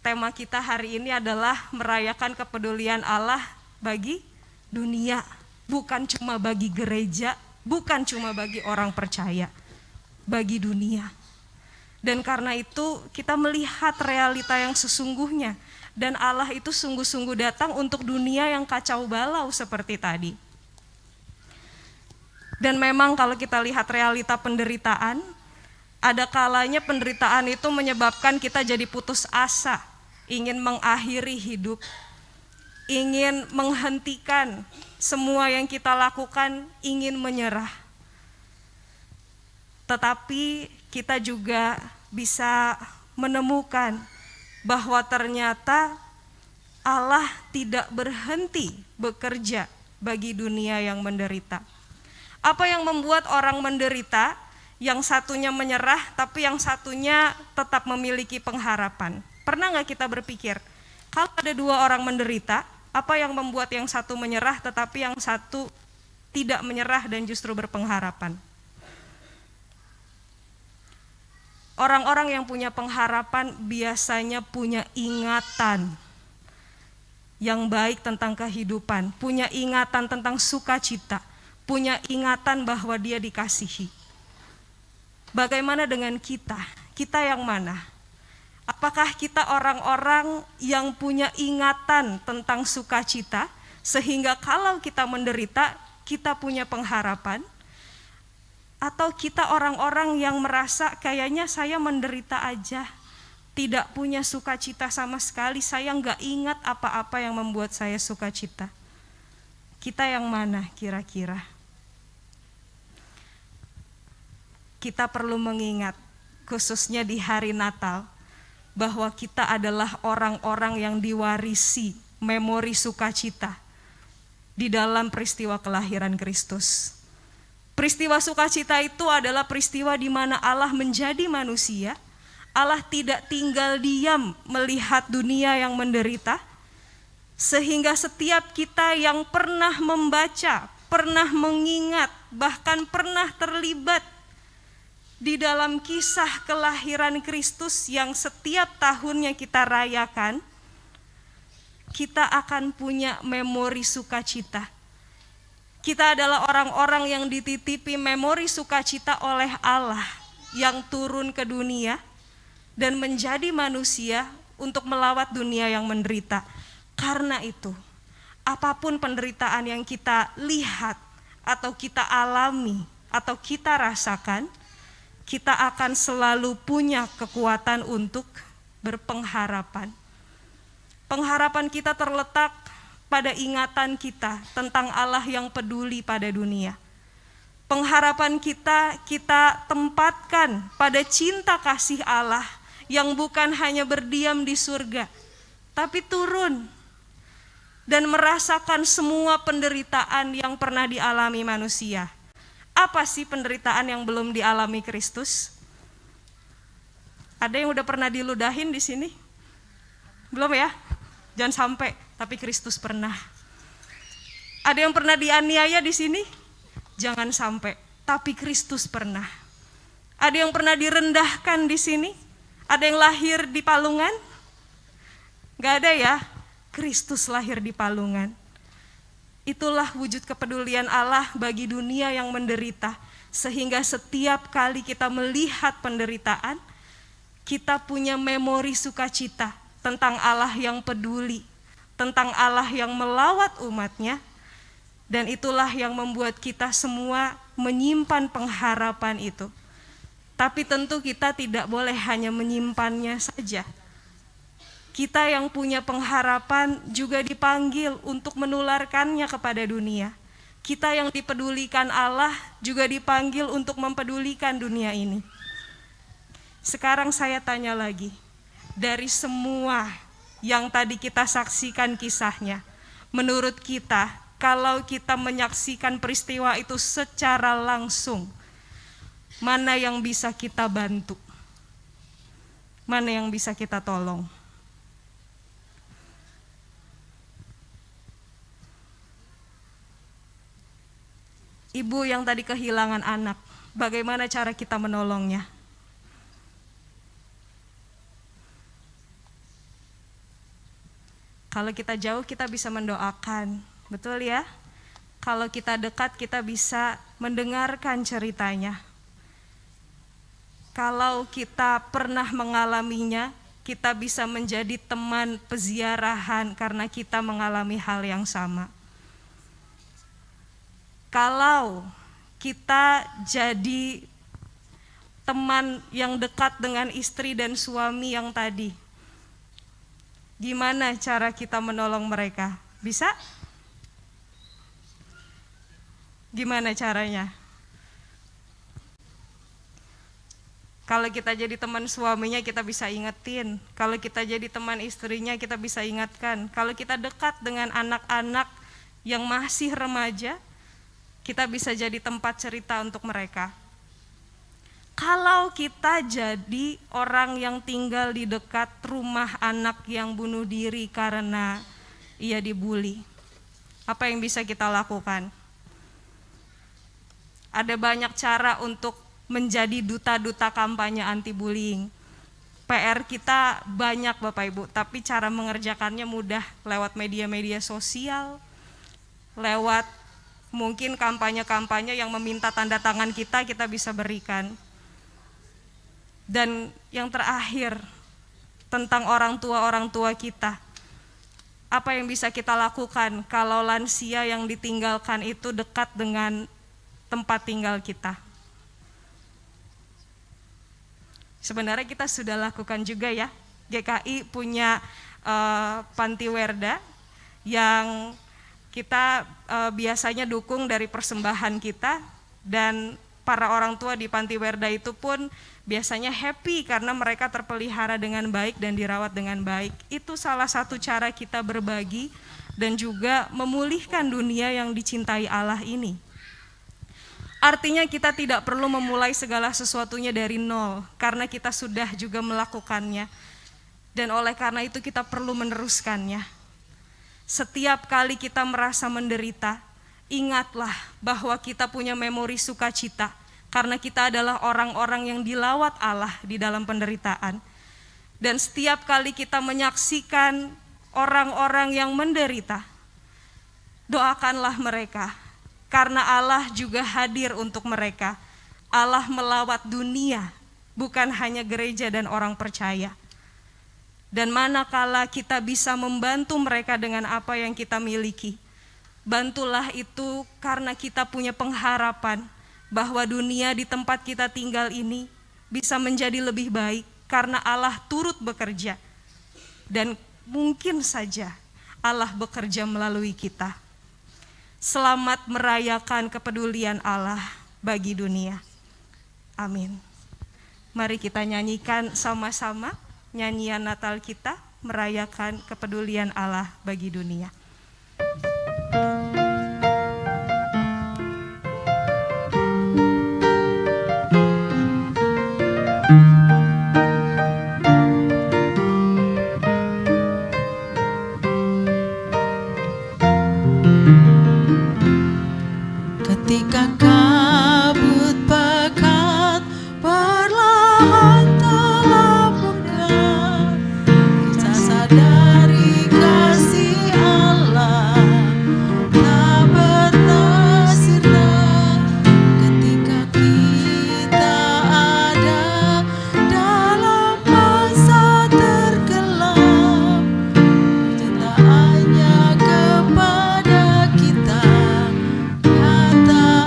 Tema kita hari ini adalah merayakan kepedulian Allah bagi dunia, bukan cuma bagi gereja, bukan cuma bagi orang percaya, bagi dunia. Dan karena itu kita melihat realita yang sesungguhnya, dan Allah itu sungguh-sungguh datang untuk dunia yang kacau balau seperti tadi. Dan memang kalau kita lihat realita penderitaan, ada kalanya penderitaan itu menyebabkan kita jadi putus asa, ingin mengakhiri hidup, ingin menghentikan semua yang kita lakukan, ingin menyerah. Tetapi kita juga bisa menemukan bahwa ternyata Allah tidak berhenti bekerja bagi dunia yang menderita. Apa yang membuat orang menderita? yang satunya menyerah, tapi yang satunya tetap memiliki pengharapan. Pernah nggak kita berpikir, kalau ada dua orang menderita, apa yang membuat yang satu menyerah, tetapi yang satu tidak menyerah dan justru berpengharapan? Orang-orang yang punya pengharapan biasanya punya ingatan yang baik tentang kehidupan, punya ingatan tentang sukacita, punya ingatan bahwa dia dikasihi. Bagaimana dengan kita? Kita yang mana? Apakah kita orang-orang yang punya ingatan tentang sukacita, sehingga kalau kita menderita, kita punya pengharapan? Atau kita orang-orang yang merasa kayaknya saya menderita aja, tidak punya sukacita sama sekali, saya nggak ingat apa-apa yang membuat saya sukacita? Kita yang mana kira-kira? Kita perlu mengingat, khususnya di hari Natal, bahwa kita adalah orang-orang yang diwarisi memori sukacita di dalam peristiwa kelahiran Kristus. Peristiwa sukacita itu adalah peristiwa di mana Allah menjadi manusia, Allah tidak tinggal diam melihat dunia yang menderita, sehingga setiap kita yang pernah membaca, pernah mengingat, bahkan pernah terlibat di dalam kisah kelahiran Kristus yang setiap tahunnya kita rayakan, kita akan punya memori sukacita. Kita adalah orang-orang yang dititipi memori sukacita oleh Allah yang turun ke dunia dan menjadi manusia untuk melawat dunia yang menderita. Karena itu, apapun penderitaan yang kita lihat atau kita alami atau kita rasakan, kita akan selalu punya kekuatan untuk berpengharapan. Pengharapan kita terletak pada ingatan kita tentang Allah yang peduli pada dunia. Pengharapan kita tempatkan pada cinta kasih Allah yang bukan hanya berdiam di surga, tapi turun dan merasakan semua penderitaan yang pernah dialami manusia. Apa sih penderitaan yang belum dialami Kristus? Ada yang udah pernah diludahin di sini? Belum ya? Jangan sampai, tapi Kristus pernah. Ada yang pernah dianiaya di sini? Jangan sampai, tapi Kristus pernah. Ada yang pernah direndahkan di sini? Ada yang lahir di palungan? Gak ada ya? Kristus lahir di palungan. Itulah wujud kepedulian Allah bagi dunia yang menderita, sehingga setiap kali kita melihat penderitaan, kita punya memori sukacita tentang Allah yang peduli, tentang Allah yang melawat umatnya, dan itulah yang membuat kita semua menyimpan pengharapan itu. Tapi tentu kita tidak boleh hanya menyimpannya saja. Kita yang punya pengharapan juga dipanggil untuk menularkannya kepada dunia. Kita yang dipedulikan Allah juga dipanggil untuk mempedulikan dunia ini. Sekarang saya tanya lagi, dari semua yang tadi kita saksikan kisahnya, menurut kita, kalau kita menyaksikan peristiwa itu secara langsung, mana yang bisa kita bantu? Mana yang bisa kita tolong? Ibu yang tadi kehilangan anak, bagaimana cara kita menolongnya? Kalau kita jauh, kita bisa mendoakan, betul ya? Kalau kita dekat, kita bisa mendengarkan ceritanya. Kalau kita pernah mengalaminya, kita bisa menjadi teman peziarahan karena kita mengalami hal yang sama. Kalau kita jadi teman yang dekat dengan istri dan suami yang tadi, gimana cara kita menolong mereka? Bisa? Gimana caranya? Kalau kita jadi teman suaminya, kita bisa ingetin. Kalau kita jadi teman istrinya, kita bisa ingatkan. Kalau kita dekat dengan anak-anak yang masih remaja, kita bisa jadi tempat cerita untuk mereka. Kalau kita jadi orang yang tinggal di dekat rumah anak yang bunuh diri karena ia dibully, apa yang bisa kita lakukan? Ada banyak cara untuk menjadi duta-duta kampanye anti-bullying. PR kita banyak Bapak Ibu, tapi cara mengerjakannya mudah lewat media-media sosial, lewat mungkin kampanye-kampanye yang meminta tanda tangan kita bisa berikan. Dan yang terakhir, tentang orang tua kita. Apa yang bisa kita lakukan kalau lansia yang ditinggalkan itu dekat dengan tempat tinggal kita? Sebenarnya kita sudah lakukan juga ya. GKI punya panti werda yang kita biasanya dukung dari persembahan kita, dan para orang tua di panti werda itu pun biasanya happy karena mereka terpelihara dengan baik dan dirawat dengan baik. Itu salah satu cara kita berbagi dan juga memulihkan dunia yang dicintai Allah ini. Artinya kita tidak perlu memulai segala sesuatunya dari nol, karena kita sudah juga melakukannya. Dan oleh karena itu kita perlu meneruskannya. Setiap kali kita merasa menderita, ingatlah bahwa kita punya memori sukacita, karena kita adalah orang-orang yang dilawat Allah di dalam penderitaan. Dan setiap kali kita menyaksikan orang-orang yang menderita, doakanlah mereka, karena Allah juga hadir untuk mereka. Allah melawat dunia, bukan hanya gereja dan orang percaya. Dan manakala kita bisa membantu mereka dengan apa yang kita miliki, bantulah itu, karena kita punya pengharapan bahwa dunia di tempat kita tinggal ini bisa menjadi lebih baik, karena Allah turut bekerja. Dan mungkin saja Allah bekerja melalui kita. Selamat merayakan kepedulian Allah bagi dunia. Amin. Mari kita nyanyikan sama-sama nyanyian Natal kita, merayakan kepedulian Allah bagi dunia. Ketika kabut pekat perlahan telah pekat, kita sadari kasih Allah tak pernah sirna. Ketika kita ada dalam masa tergelap, cintaannya kepada kita nyata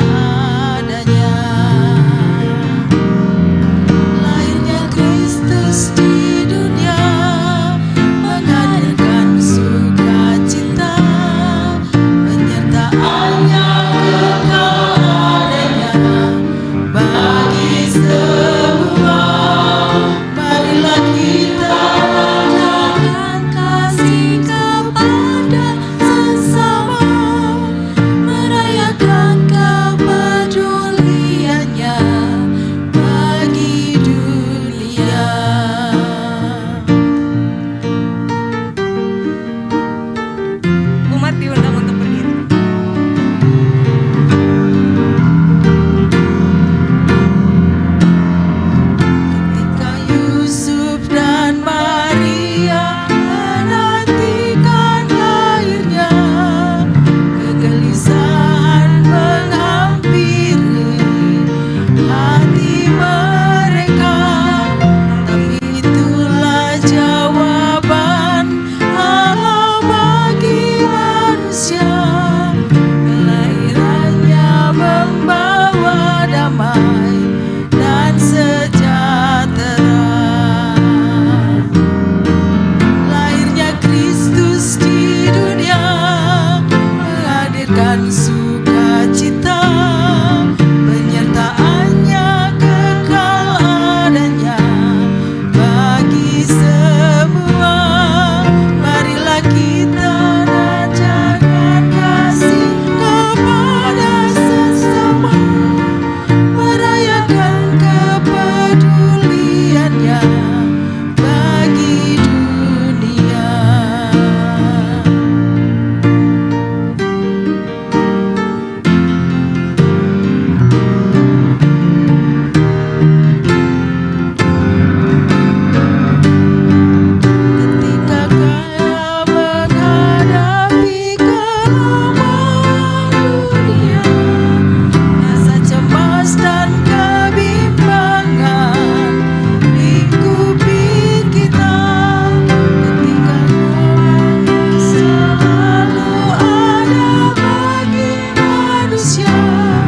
Indonesia,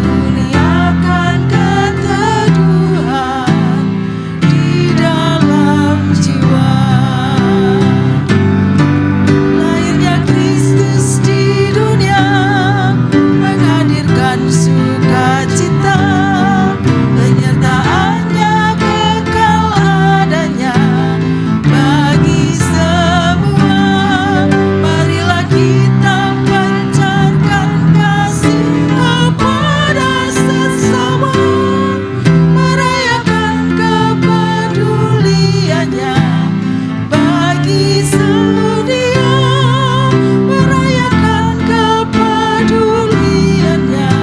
muliakan keteduhan di dalam jiwa. Lahirnya Kristus di dunia menghadirkan sukacita, penyertaannya kekal adanya bagi semua. Marilah kita pancarkan kasih kepada sesama, merayakan kepeduliannya bagi sedunia, merayakan kepeduliannya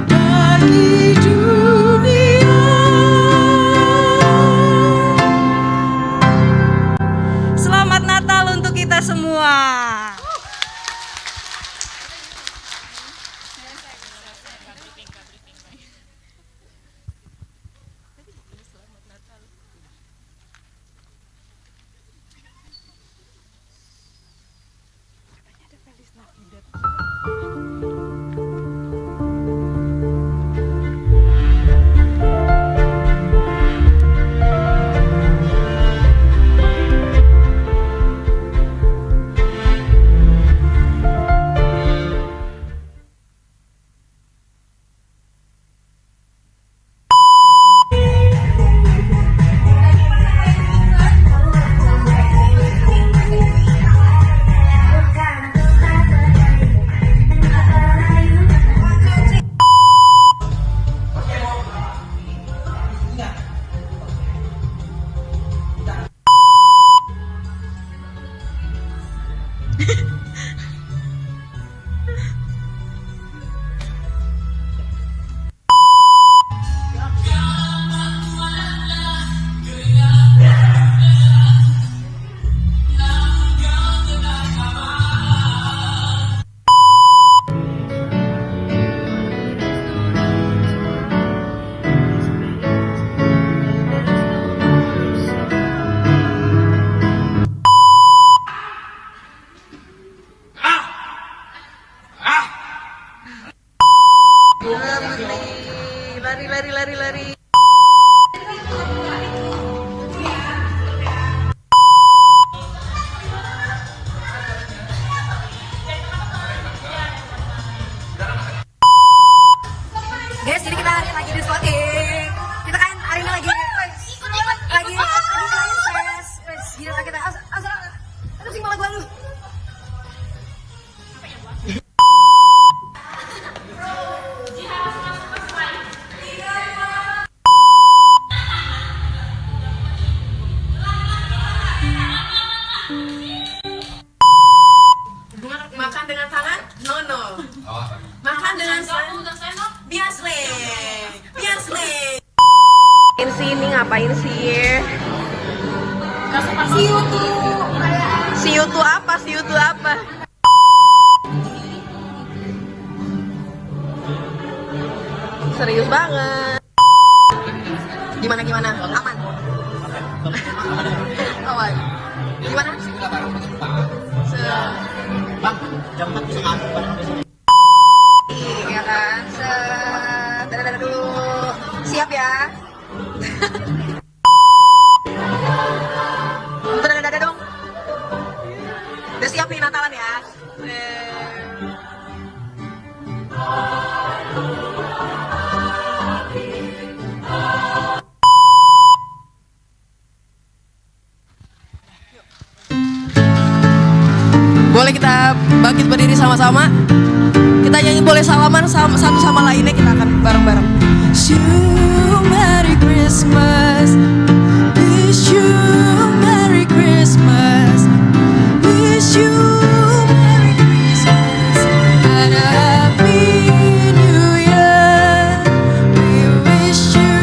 bagi dunia. Selamat Natal untuk kita semua. Lari. Guys, jadi kita hari lagi diskotik. Kita kan hari ini lagi main stress. Gila kita aduh sih malah gua lu. Makan dengan tangan? No. Makan dengan sendok? Biasle. Ini ngapain sih? Siu tuh apa? Serius banget. Gimana? Aman? Aman. Gimana? Jam 4 bisa ngantuk pada iya kan, dadah dulu, siap ya. Dadah dong. Udah siap nih Natalan ya. Boleh kita bangkit berdiri sama-sama. Kita nyanyi, boleh salaman satu sama lainnya, kita akan bareng-bareng. Wish you Merry Christmas. Wish you Merry Christmas. Wish you Merry Christmas and a Happy New Year. We wish you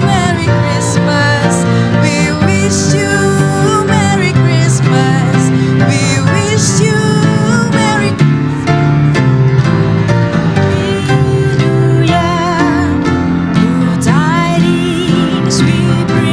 Merry Christmas. We wish you Merry Christmas. We wish you Merry Hallelujah. Good tidings we bring.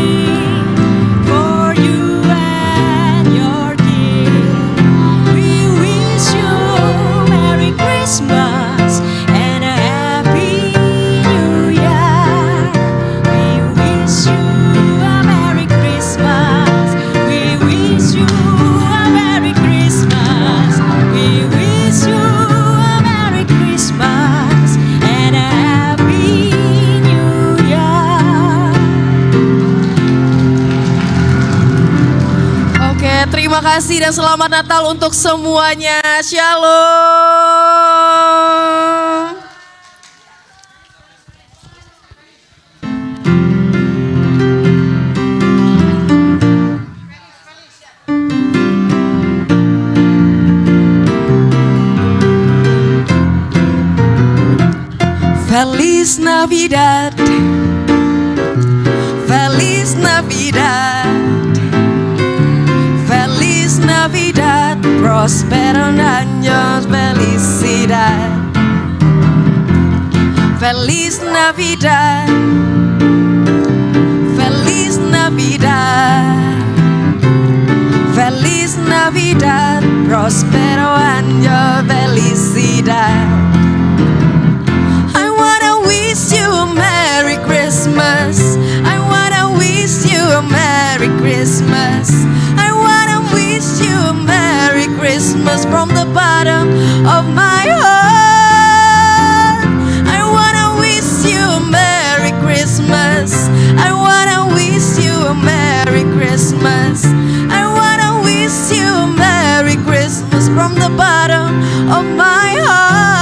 Ya, terima kasih dan selamat Natal untuk semuanya. Shalom. Feliz Navidad, Feliz Navidad, Feliz Navidad, prospero años, felicidad. Feliz Navidad, Feliz Navidad, Feliz Navidad, prospero año, felicidad. I wanna wish you a Merry Christmas. I wanna wish you a Merry Christmas. I wanna wish you a Merry Christmas from the bottom of my heart. I wanna wish you a Merry Christmas. I wanna wish you a Merry Christmas. I wanna wish you a Merry Christmas from the bottom of my heart.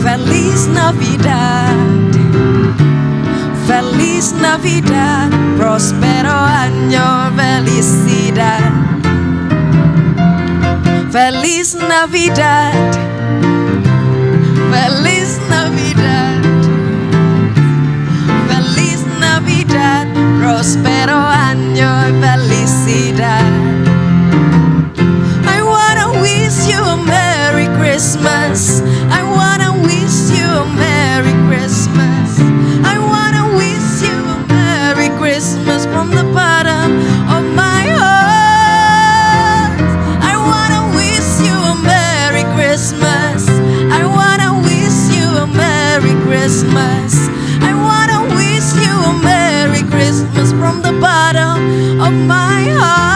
Feliz Navidad, Feliz Navidad, prospero año, felicidad. Feliz Navidad, Feliz Navidad, Feliz Navidad, prospero año, felicidad. I wanna wish you a Merry Christmas. I wanna wish you a Merry Christmas. I wanna wish you a Merry Christmas from the bottom of my heart. I wanna wish you a Merry Christmas. I wanna wish you a Merry Christmas. I wanna wish you a Merry Christmas from the bottom of my heart.